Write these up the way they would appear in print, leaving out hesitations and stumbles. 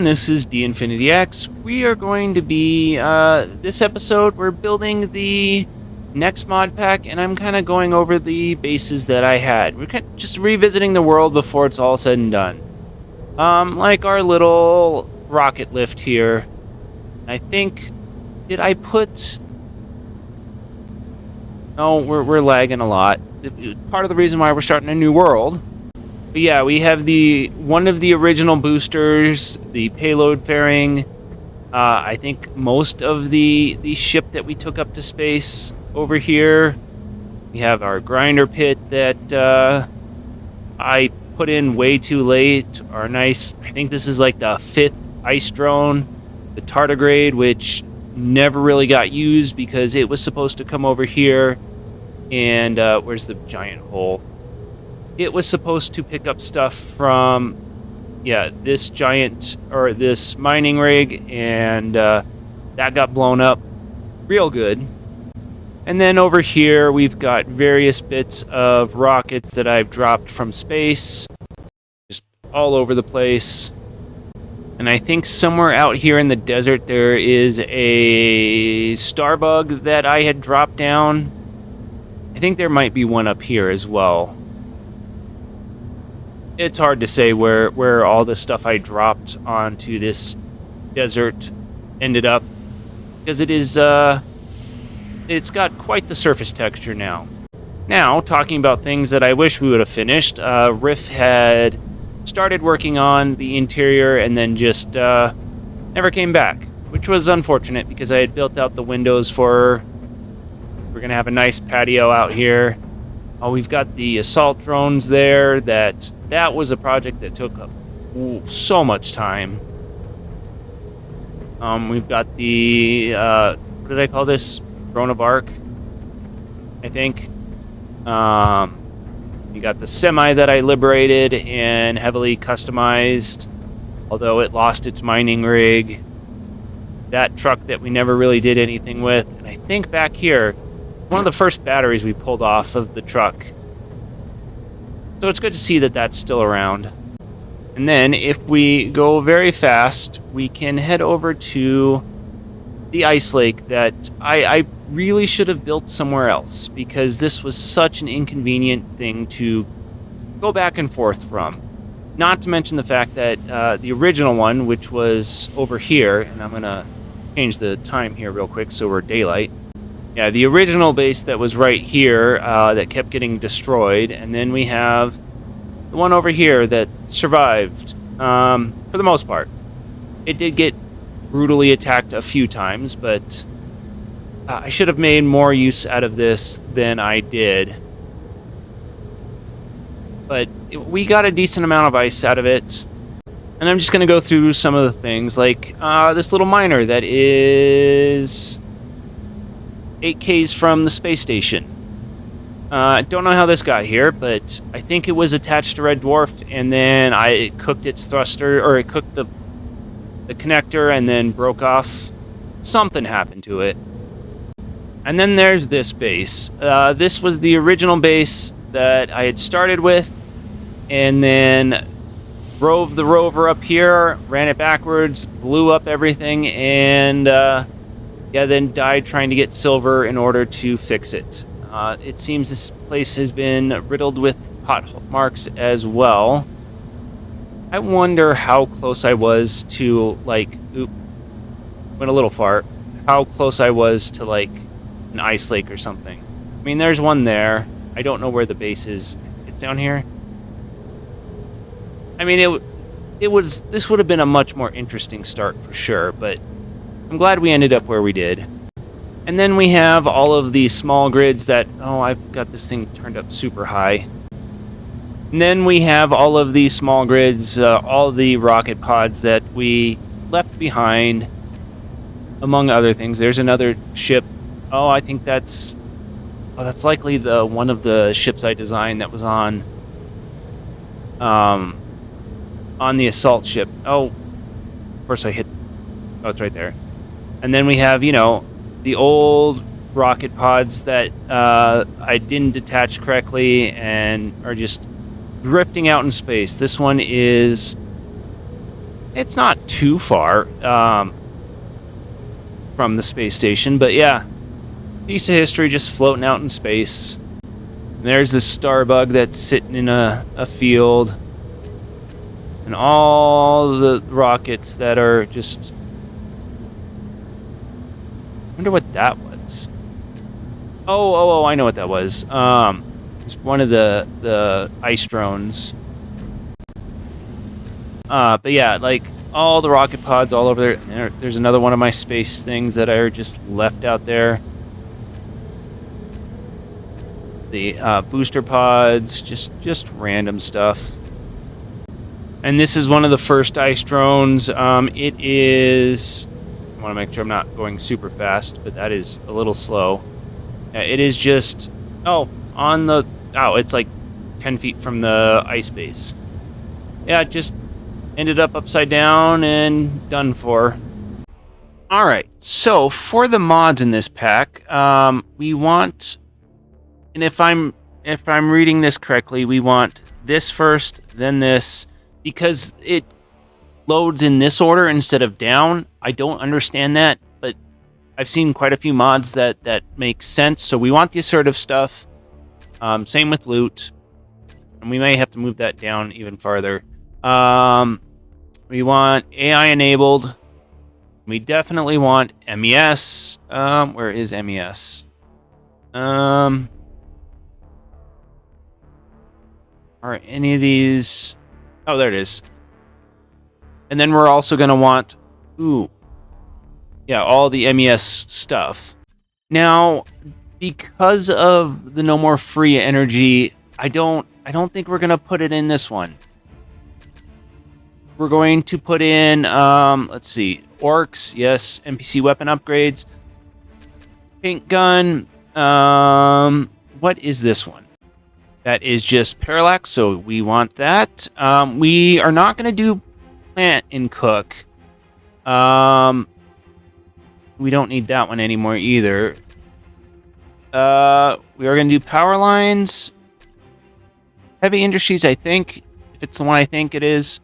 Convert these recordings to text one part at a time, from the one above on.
This is D Infinity X. We are going to be, this episode, we're building the next mod pack, and I'm kind of going over the bases that I had. We're just revisiting the world before it's all said and done. Like our little rocket lift here. I think, did I put... No, we're lagging a lot. Part of the reason why we're starting a new world. But yeah, we have one of the original boosters, the payload fairing. I think most of the ship that we took up to space over here. We have our grinder pit that I put in way too late. Our nice, I think this is like the 5th ice drone, the tardigrade, which never really got used because it was supposed to come over here. And where's the giant hole? It was supposed to pick up stuff from, this giant, or this mining rig, and that got blown up real good. And then over here, we've got various bits of rockets that I've dropped from space, just all over the place. And I think somewhere out here in the desert, there is a starbug that I had dropped down. I think there might be one up here as well. It's hard to say where all the stuff I dropped onto this desert ended up, because it is it's got quite the surface texture now. Now, talking about things that I wish we would have finished, Riff had started working on the interior and then just never came back, which was unfortunate because I had built out the windows for her. We're gonna have a nice patio out here. Oh, we've got the assault drones there. That was a project that took so much time. We've got the what did I call this? Drone of Arc, I think. You got the semi that I liberated and heavily customized, although it lost its mining rig. That truck that we never really did anything with, and I think back here, one of the first batteries we pulled off of the truck. So it's good to see that that's still around. And then if we go very fast, we can head over to the ice lake that I really should have built somewhere else, because this was such an inconvenient thing to go back and forth from. Not to mention the fact that the original one, which was over here, and I'm going to change the time here real quick so we're daylight. Yeah, the original base that was right here that kept getting destroyed, and then we have the one over here that survived for the most part. It did get brutally attacked a few times, but I should have made more use out of this than I did. But we got a decent amount of ice out of it, and I'm just going to go through some of the things, like this little miner that is 8Ks from the space station. I don't know how this got here, but I think it was attached to Red Dwarf, and then it cooked its thruster, or it cooked the connector and then broke off. Something happened to it. And then there's this base. This was the original base that I had started with, and then drove the rover up here, ran it backwards, blew up everything, and then died trying to get silver in order to fix it. It seems this place has been riddled with pot marks as well. I wonder how close I was to, went a little far, how close I was to, an ice lake or something. I mean, there's one there. I don't know where the base is. It's down here. I mean, this would have been a much more interesting start for sure, but I'm glad we ended up where we did. And then we have all of the small grids that, I've got this thing turned up super high. And then we have all of the small grids, all the rocket pods that we left behind, among other things. There's another ship. I think that's likely one of the ships I designed that was on the assault ship. Of course I hit. It's right there. And then we have, the old rocket pods that I didn't detach correctly and are just drifting out in space. This one is It's not too far from the space station, but yeah, piece of history just floating out in space. And there's this starbug that's sitting in a field, and all the rockets that are just... I wonder what that was. Oh, I know what that was. It's one of the ice drones. But yeah, like all the rocket pods all over there. There's another one of my space things that are just left out there. The booster pods, just random stuff. And this is one of the first ice drones. It is... I want to make sure I'm not going super fast, but that is a little slow. It is just... on the... it's like 10 feet from the ice base. Yeah, just ended up upside down and done for. Alright, so for the mods in this pack, we want... And if I'm reading this correctly, we want this first, then this, because it loads in this order instead of down. I don't understand that, but I've seen quite a few mods that make sense. So we want the assertive stuff. Same with loot. And we may have to move that down even farther. We want AI enabled. We definitely want MES. Where is MES? Are any of these... Oh, there it is. And then we're also going to want... all the MES stuff. Now, because of the no more free energy, I don't think we're going to put it in this one. We're going to put in, let's see, orcs, yes, NPC weapon upgrades, paint gun, what is this one? That is just parallax, so we want that. We are not going to do plant and cook. We don't need that one anymore either. We are going to do power lines. Heavy industries, I think, if it's the one I think it is.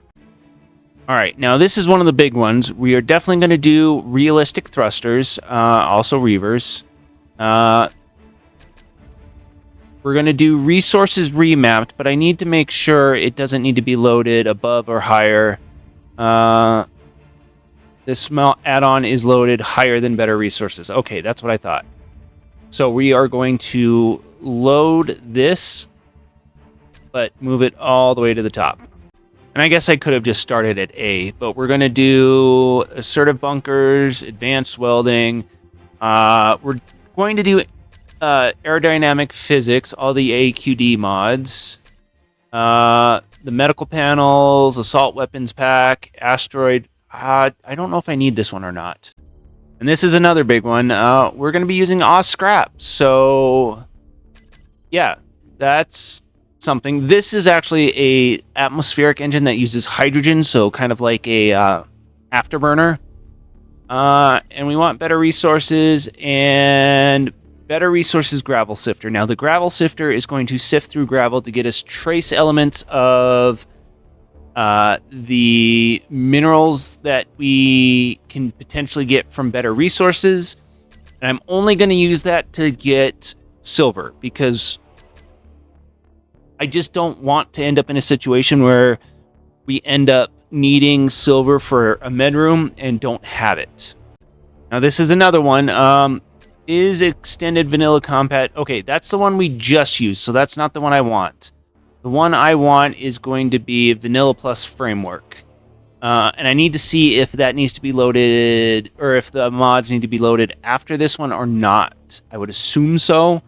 Alright, now this is one of the big ones. We are definitely going to do realistic thrusters, also reavers. We're going to do resources remapped, but I need to make sure it doesn't need to be loaded above or higher. This add-on is loaded higher than better resources. Okay, that's what I thought. So we are going to load this, but move it all the way to the top. And I guess I could have just started at A, but we're going to do assertive bunkers, advanced welding. We're going to do aerodynamic physics, all the AQD mods. The medical panels, assault weapons pack, asteroid. I don't know if I need this one or not. And this is another big one. We're going to be using Oz scrap. So, yeah, that's something. This is actually a atmospheric engine that uses hydrogen, so kind of like a afterburner. And we want better resources and better resources gravel sifter. Now, the gravel sifter is going to sift through gravel to get us trace elements of the minerals that we can potentially get from better resources. And I'm only going to use that to get silver, because I just don't want to end up in a situation where we end up needing silver for a med room and don't have it. Now, this is another one. Is extended vanilla compat. Okay, that's the one we just used, so that's not the one I want. The one I want is going to be vanilla plus framework. And I need to see if that needs to be loaded, or if the mods need to be loaded after this one or not. I would assume so.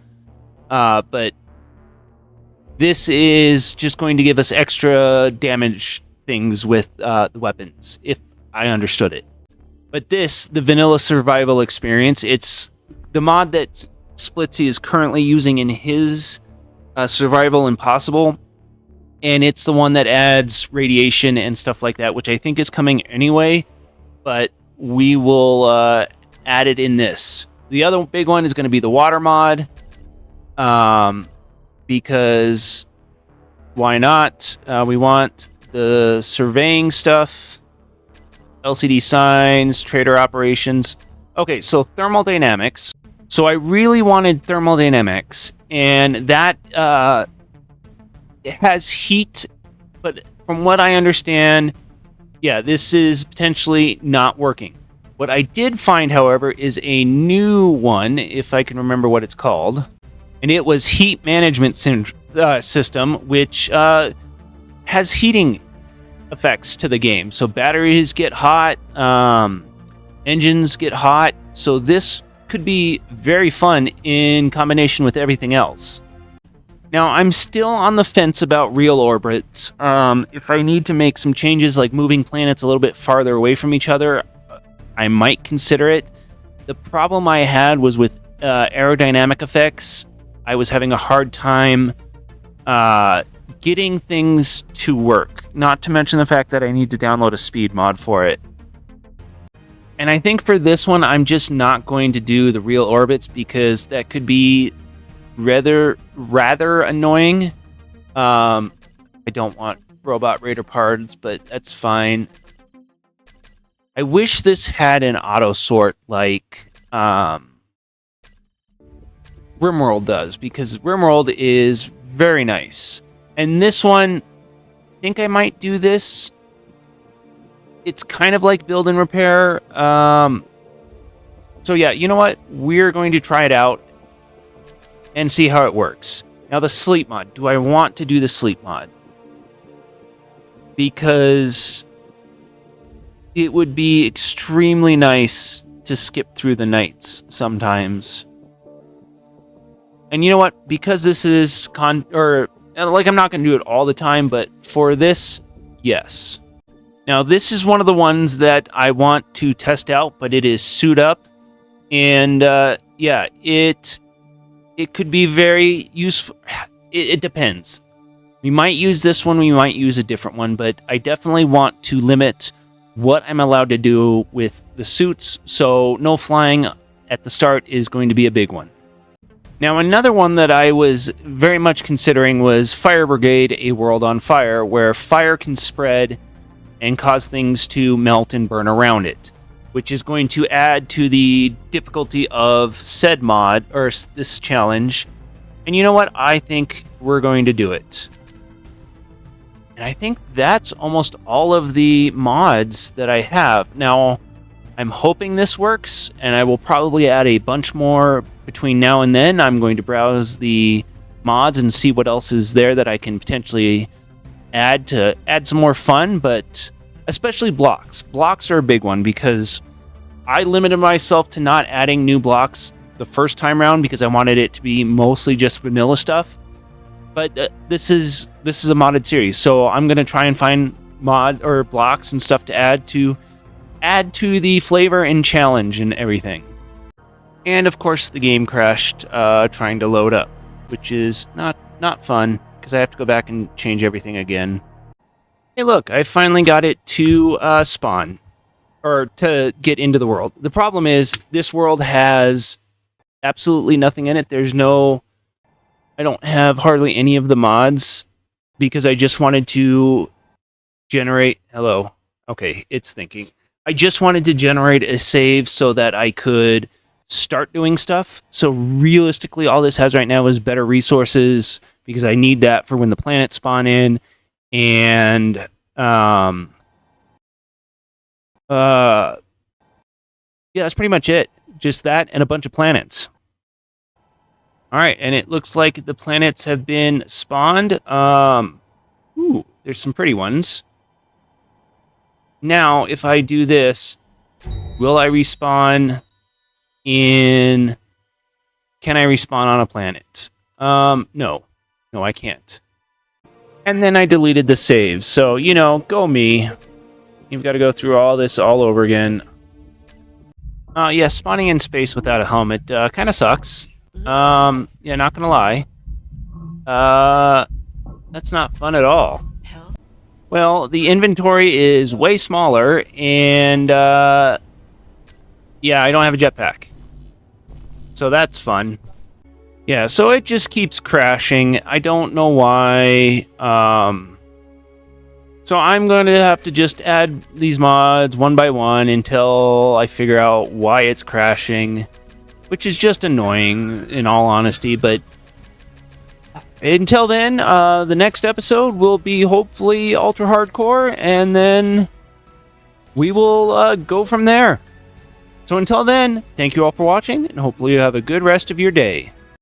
But this is just going to give us extra damage things with the weapons, if I understood it. But this, the vanilla survival experience, it's the mod that Splitsy is currently using in his Survival Impossible. And it's the one that adds radiation and stuff like that, which I think is coming anyway. But we will add it in this. The other big one is going to be the water mod. Because why not? We want the surveying stuff. LCD signs, trader operations. Okay, so thermodynamics. So I really wanted thermodynamics, and that has heat, but from what I understand, yeah, this is potentially not working. What I did find, however, is a new one, if I can remember what it's called, and it was heat management system, which has heating effects to the game. So batteries get hot, engines get hot, so this could be very fun in combination with everything else. Now, I'm still on the fence about real orbits. If I need to make some changes, like moving planets a little bit farther away from each other, I might consider it. The problem I had was with aerodynamic effects. I was having a hard time getting things to work, not to mention the fact that I need to download a speed mod for it. And I think for this one, I'm just not going to do the real orbits because that could be rather annoying. I don't want robot raider parts, but that's fine. I wish this had an auto sort like RimWorld does, because RimWorld is very nice. And this one, I think I might do this. It's kind of like build and repair. So yeah, you know what? We're going to try it out and see how it works. Now the sleep mod. Do I want to do the sleep mod? Because it would be extremely nice to skip through the nights sometimes. And you know what? Because this is I'm not going to do it all the time, but for this, yes. Now this is one of the ones that I want to test out, but it is suit up, and yeah, it could be very useful. It depends. We might use this one, we might use a different one, but I definitely want to limit what I'm allowed to do with the suits, so no flying at the start is going to be a big one. Now, another one that I was very much considering was Fire Brigade, A World on Fire, where fire can spread and cause things to melt and burn around it, which is going to add to the difficulty of said mod, or this challenge. And you know what? I think we're going to do it. And I think that's almost all of the mods that I have. Now, I'm hoping this works, and I will probably add a bunch more between now and then. I'm going to browse the mods and see what else is there that I can potentially add to add some more fun, but especially blocks. Blocks are a big one because I limited myself to not adding new blocks the first time around because I wanted it to be mostly just vanilla stuff. But this is a modded series, so I'm going to try and find mod or blocks and stuff to add to the flavor and challenge and everything. And of course the game crashed trying to load up, which is not fun because I have to go back and change everything again. Hey look, I finally got it to spawn, or to get into the world. The problem is this world has absolutely nothing in it. I don't have hardly any of the mods because I just wanted to generate, hello, okay, it's thinking. I just wanted to generate a save so that I could start doing stuff. So realistically, all this has right now is better resources because I need that for when the planets spawn in. And yeah, that's pretty much it. Just that and a bunch of planets. All right, and it looks like the planets have been spawned. Ooh, there's some pretty ones. Now, if I do this, will I respawn in... Can I respawn on a planet? No. No, I can't. And then I deleted the save. So, you know, go me. You've got to go through all this all over again. Yeah, spawning in space without a helmet kind of sucks. Yeah, not gonna lie. That's not fun at all. Well, the inventory is way smaller, and yeah, I don't have a jetpack. So that's fun. Yeah, so it just keeps crashing. I don't know why. So I'm going to have to just add these mods one by one until I figure out why it's crashing, which is just annoying in all honesty. But until then, the next episode will be hopefully ultra hardcore, and then we will go from there. So until then, thank you all for watching, and hopefully you have a good rest of your day.